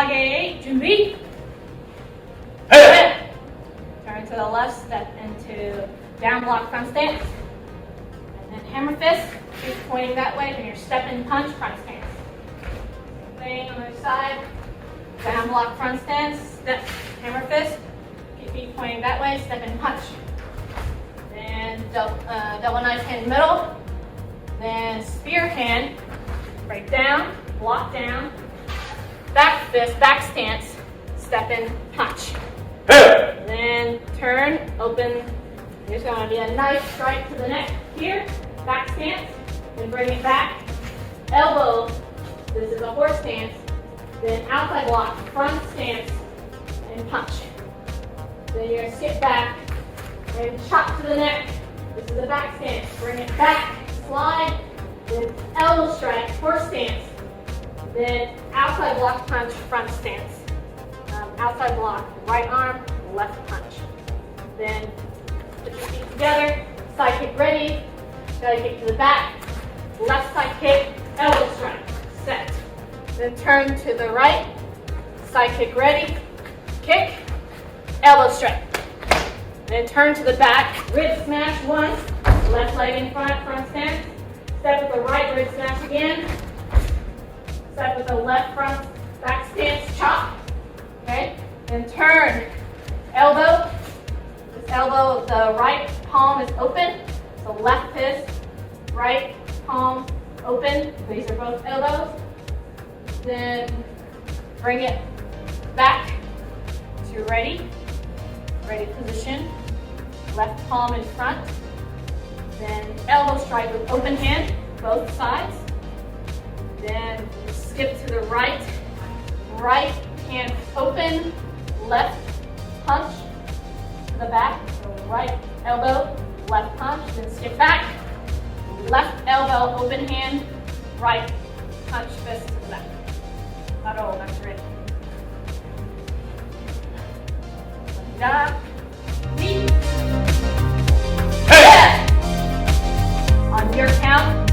Palgwe, 준비. Hey! Turn to the left, step into down block front stance. And then hammer fist, keep pointing that way, then your step and punch front stance. Same thing on the other side. Down block front stance, step, hammer fist, keep feet pointing that way, step and punch. Then double knife hand middle. Then spear hand, right down, block down. Back fist, back stance, step and punch. Hey! Then turn, open. There's going to be a nice strike to the neck here. Back stance. Then bring it back. Elbow. This is a horse stance. Then outside block, front stance, and punch. Then you're going to skip back and chop to the neck. This is a back stance. Bring it back, slide. Then elbow strike, horse stance. Then outside block punch, front stance. Outside block, right arm, left punch. Then put your feet together, side kick ready, belly kick to the back, left side kick, elbow strike, set. Then turn to the right, side kick ready, kick, elbow strike. Then turn to the back, rib smash once, left leg in front, front stance. Step with the right, rib smash again. Step with the left front, back stance, chop. Okay? Then turn, elbow. This elbow, the right palm is open. So left fist, right palm open. These are both elbows. Then bring it back to ready position. Left palm in front. Then elbow strike with open hand, both sides. Then skip to the right hand open, left punch to the back, so right elbow, left punch, then skip back, left elbow, open hand, right punch, fist to the back. Paro, that's ready. Knee. Hey! On your count,